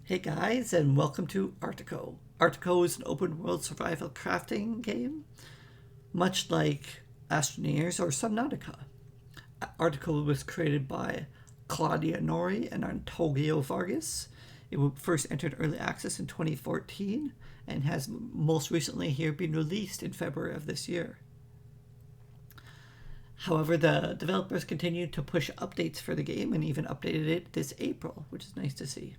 Hey guys, and welcome to Artico. Artico is an open world survival crafting game, much like Astroneers or Subnautica. Artico was created by Claudia Nori and Antonio Vargas. It first entered early access in 2014 and has most recently here been released in February of this year. However, the developers continued to push updates for the game and even updated it this April, which is nice to see.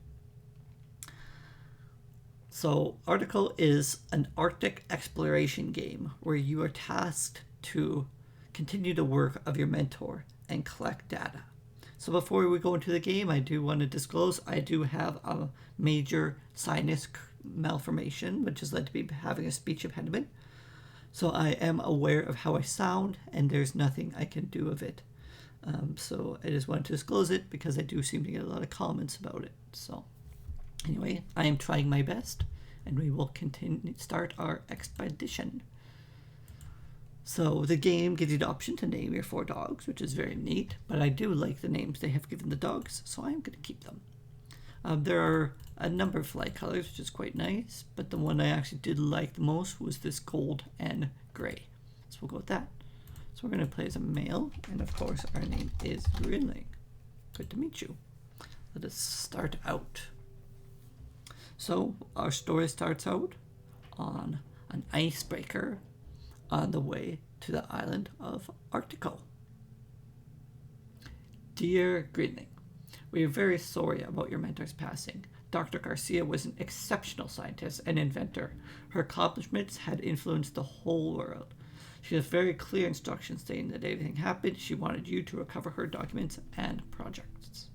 So, Article is an Arctic exploration game where you are tasked to continue the work of your mentor and collect data. So, before we go into the game, I do want to disclose I do have a major sinus malformation, which has led to me having a speech impediment. So, I am aware of how I sound, and there's nothing I can do of it. So, I just wanted to disclose it because I do seem to get a lot of comments about it. So, anyway, I am trying my best, and we will start our expedition. So the game gives you the option to name your 4 dogs, which is very neat, but I do like the names they have given the dogs, so I'm going to keep them. There are a number of flag colors, which is quite nice, but the one I actually did like the most was this gold and gray. So we'll go with that. So we're going to play as a male, and of course our name is Grinling. Good to meet you. Let us start out. So our story starts out on an icebreaker on the way to the island of Arctico. Dear Grinling, we are very sorry about your mentor's passing. Dr. Garcia was an exceptional scientist and inventor. Her accomplishments had influenced the whole world. She has very clear instructions stating that if anything happened, she wanted you to recover her documents and projects.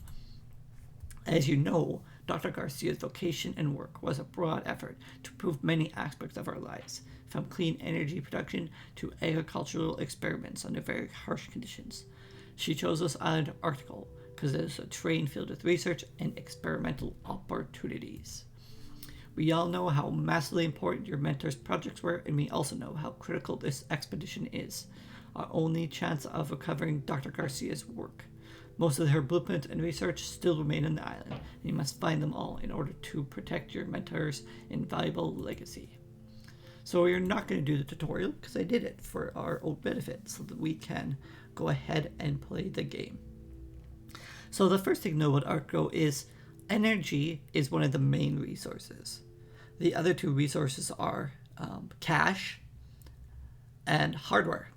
As you know, Dr. Garcia's vocation and work was a broad effort to improve many aspects of our lives, from clean energy production to agricultural experiments under very harsh conditions. She chose this island of Arctico because it is a terrain filled with research and experimental opportunities. We all know how massively important your mentor's projects were, and we also know how critical this expedition is, our only chance of recovering Dr. Garcia's work. Most of her blueprints and research still remain on the island, and you must find them all in order to protect your mentor's invaluable legacy. So we're not going to do the tutorial because I did it for our own benefit so that we can go ahead and play the game. So the first thing to know about Arctico is energy is one of the main resources. The other 2 resources are cash and hardware.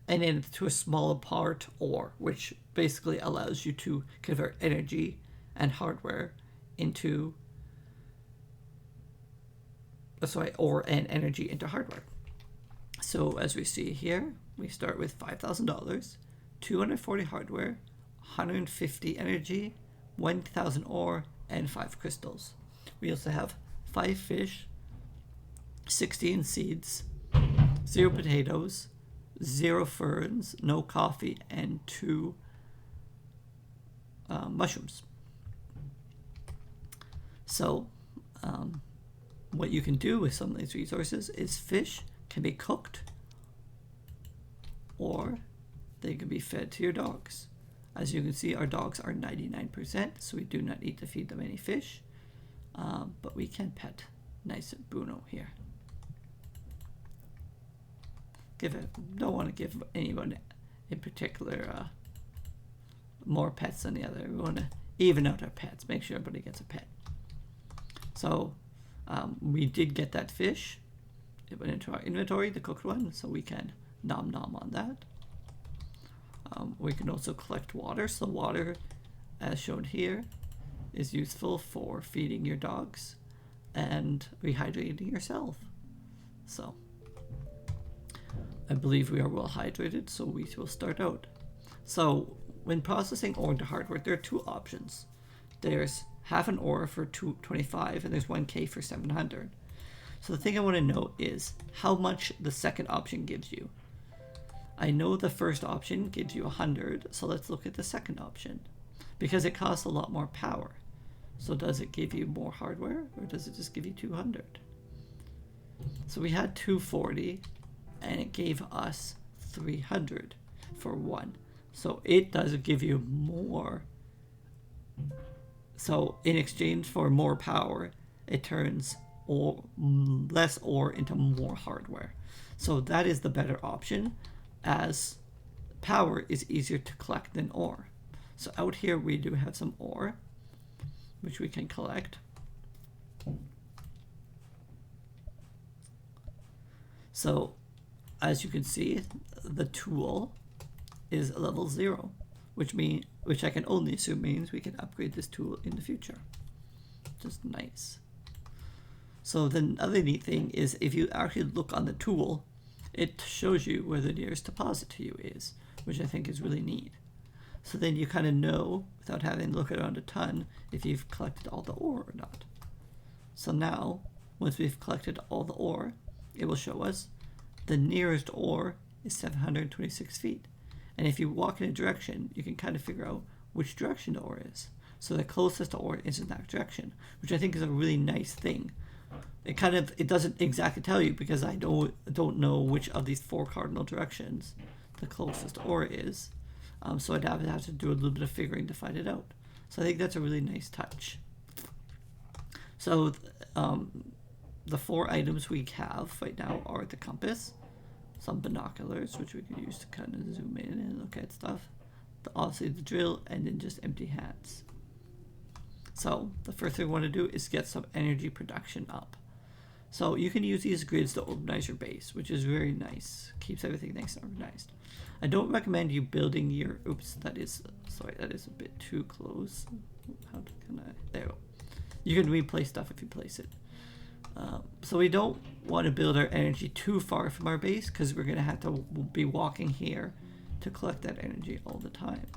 And then to a smaller part ore, which basically allows you to convert energy and hardware into ore and energy into hardware. So as we see here, we start with $5,000, 240 hardware, 150 energy, 1,000 ore, and 5 crystals. We also have 5 fish, 16 seeds, 0 potatoes, 0 ferns, no coffee, and 2 mushrooms. So, what you can do with some of these resources is fish can be cooked or they can be fed to your dogs. As you can see, our dogs are 99%, so we do not need to feed them any fish, but we can pet nice Bruno here. Don't want to give anyone in particular more pets than the other. We want to even out our pets, make sure everybody gets a pet. So we did get that fish. It went into our inventory, the cooked one, so we can nom nom on that. We can also collect water. So water, as shown here, is useful for feeding your dogs and rehydrating yourself. So I believe we are well hydrated, so we will start out. So when processing ore into hardware, there are 2 options. There's half an ore for $225 and there's 1K for $700. So the thing I want to note is how much the second option gives you. I know the first option gives you 100, so let's look at the second option because it costs a lot more power. So does it give you more hardware or does it just give you 200? So we had 240 and it gave us 300 for 1. So it does give you more So in exchange for more power, it turns less ore into more hardware. So that is the better option, as power is easier to collect than ore. So out here we do have some ore, which we can collect. So as you can see, the tool is level 0, which I can only assume means we can upgrade this tool in the future. Just nice. So the other neat thing is if you actually look on the tool, it shows you where the nearest deposit to you is, which I think is really neat. So then you kind of know, without having to look around a ton, if you've collected all the ore or not. So now, once we've collected all the ore, it will show us the nearest ore is 726 feet. And if you walk in a direction, you can kind of figure out which direction the ore is. So the closest ore is in that direction, which I think is a really nice thing. It doesn't exactly tell you, because I don't know which of these 4 cardinal directions the closest ore is. So I'd have to do a little bit of figuring to find it out. So I think that's a really nice touch. So the 4 items we have right now are the compass, some binoculars, which we could use to kind of zoom in and look at stuff, obviously the drill, and then just empty hands. So the first thing we want to do is get some energy production up. So you can use these grids to organize your base, which is very nice. Keeps everything nice and organized. I don't recommend you building your... Oops, that is a bit too close. There we go. You can replace stuff if you place it. So we don't want to build our energy too far from our base, because we're going to have to be walking here to collect that energy all the time.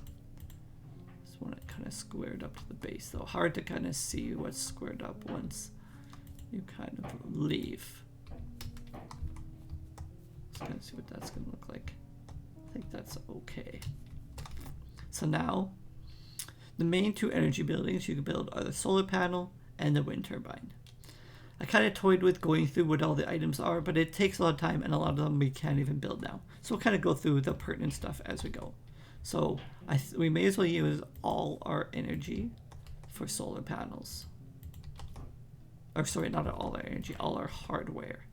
Just want it kind of squared up to the base, though. Hard to kind of see what's squared up once you kind of leave. Let's kind of see what that's going to look like. I think that's okay. So now, the main 2 energy buildings you can build are the solar panel and the wind turbine. I kind of toyed with going through what all the items are, but it takes a lot of time, and a lot of them we can't even build now. So we'll kind of go through the pertinent stuff as we go. So we may as well use all our energy for solar panels. Or sorry, not all our energy, all our hardware.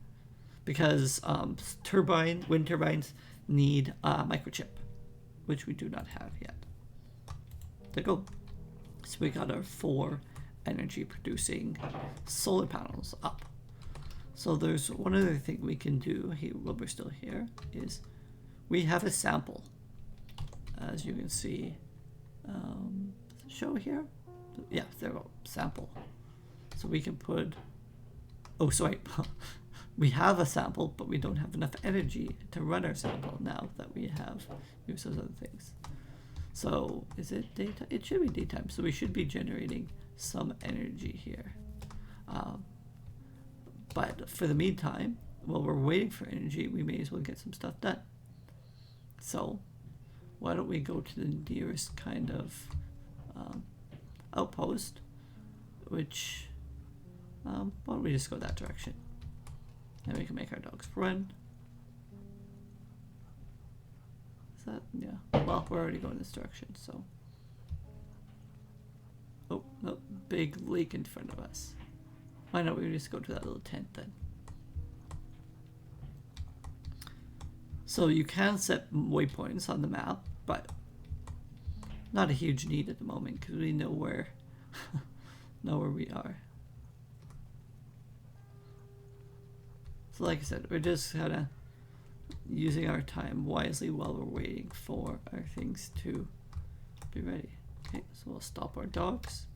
Because wind turbines need a microchip, which we do not have yet. There you go. So we got our 4 energy producing solar panels up. So there's one other thing we can do here while we're still here, is we have a sample. As you can see, show here? Yeah, there we go, sample. So we can put, oh sorry, we have a sample, but we don't have enough energy to run our sample now that we have used those other things. So is it daytime? It should be daytime, so we should be generating some energy here. But for the meantime, while we're waiting for energy, we may as well get some stuff done. So why don't we go to the nearest kind of outpost, which, why don't we just go that direction? And we can make our dogs run. Is that, yeah, well, we're already going this direction, so. Oh, no, big lake in front of us. Why don't we just go to that little tent then? So you can set waypoints on the map, but not a huge need at the moment, because we know where we are. So like I said, we're just kind of using our time wisely while we're waiting for our things to be ready. Okay, so we'll stop our dogs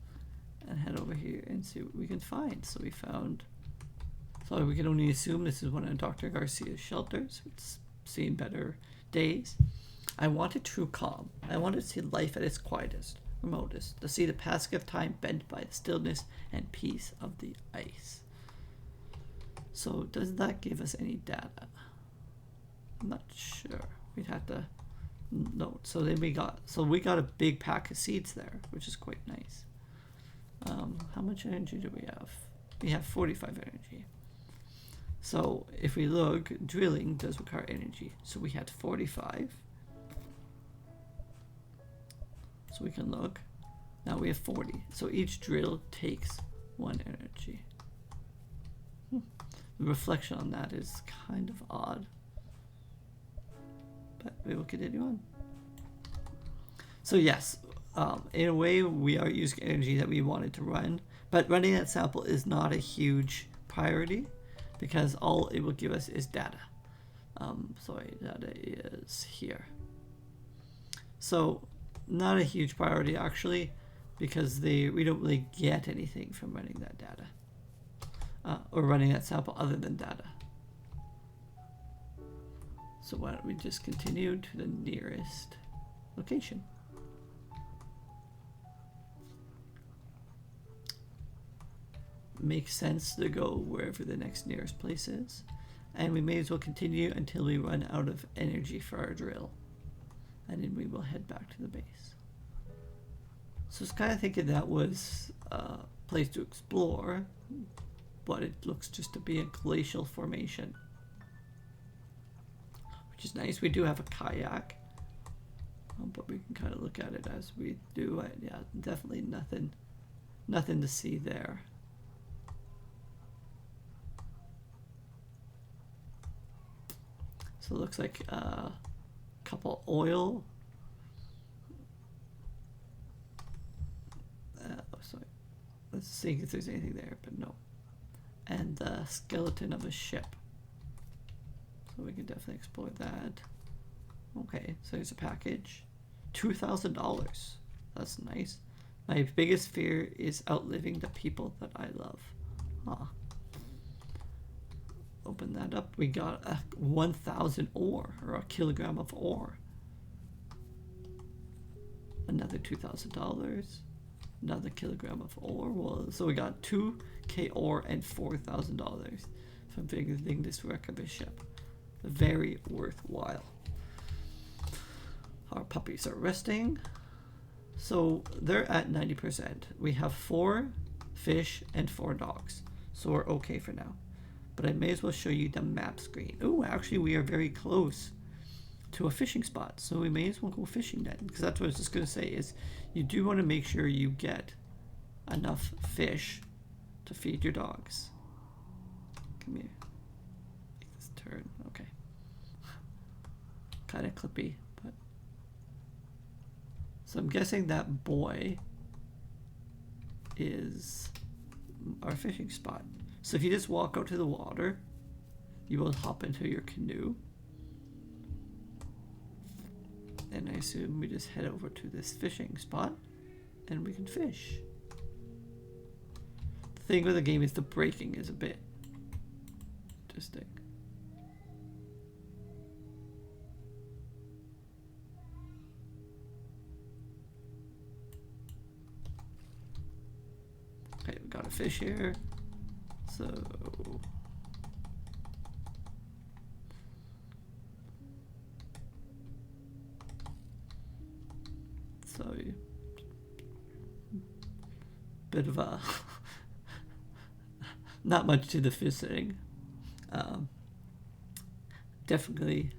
and head over here and see what we can find. So we found, so we can only assume this is one of Dr. Garcia's shelters. It's seen better days. I wanted true calm. I wanted to see life at its quietest, remotest, to see the passing of time bent by the stillness and peace of the ice. So does that give us any data? I'm not sure. We'd have to note. So then we got a big pack of seeds there, which is quite nice. How much energy do we have? We have 45 energy. So if we look, drilling does require energy. So we had 45. So we can look. Now we have 40. So each drill takes 1 energy. The reflection on that is kind of odd. But we will continue on. So yes, in a way we are using energy that we wanted to run. But running that sample is not a huge priority because all it will give us is data. Data is here. So not a huge priority actually, because we don't really get anything from running that data or running that sample other than data. So why don't we just continue to the nearest location? Makes sense to go wherever the next nearest place is, and we may as well continue until we run out of energy for our drill, and then we will head back to the base. So I was kind of thinking that was a place to explore, but it looks just to be a glacial formation, which is nice. We do have a kayak, but we can kind of look at it as we do. Yeah, definitely nothing to see there. So it looks like a couple oil. Sorry. Let's see if there's anything there, but no. And the skeleton of a ship. So we can definitely explore that. Okay, so there's a package. $2,000. That's nice. My biggest fear is outliving the people that I love. Huh. Open that up. We got a 1,000 ore, or a kilogram of ore. Another $2,000. Another kilogram of ore. Well, so we got 2K ore and $4,000 from visiting this wreck of a ship. Very worthwhile. Our puppies are resting. So they're at 90%. We have 4 fish and 4 dogs. So we're okay for now. But I may as well show you the map screen. Oh, actually we are very close to a fishing spot. So we may as well go fishing then. Because that's what I was just going to say is you do want to make sure you get enough fish to feed your dogs. Come here. Make this turn. Okay. Kind of clippy. But so I'm guessing that boy is our fishing spot. So if you just walk out to the water, you will hop into your canoe. And I assume we just head over to this fishing spot and we can fish. The thing with the game is the braking is a bit interesting. Okay, we got a fish here. So bit of a not much to the fishing. Definitely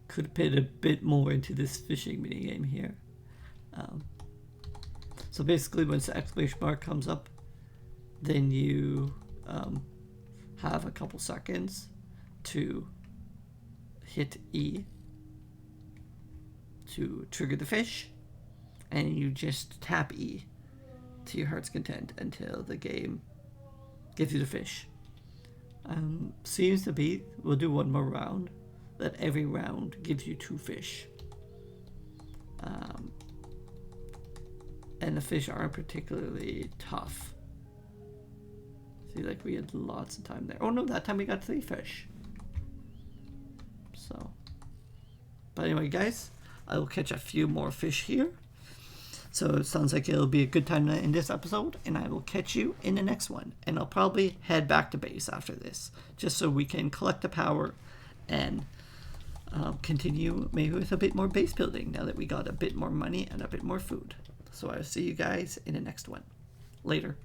could put a bit more into this fishing minigame here. So basically once the exclamation mark comes up, then you have a couple seconds to hit E to trigger the fish, and you just tap E to your heart's content until the game gives you the fish. Seems to be, we'll do one more round, that every round gives you 2 fish. And the fish aren't particularly tough. See, like we had lots of time there. Oh no, that time we got 3 fish. So, but anyway guys, I will catch a few more fish here. So it sounds like it'll be a good time in this episode, and I will catch you in the next one. And I'll probably head back to base after this, just so we can collect the power and continue maybe with a bit more base building now that we got a bit more money and a bit more food. So I'll see you guys in the next one. Later.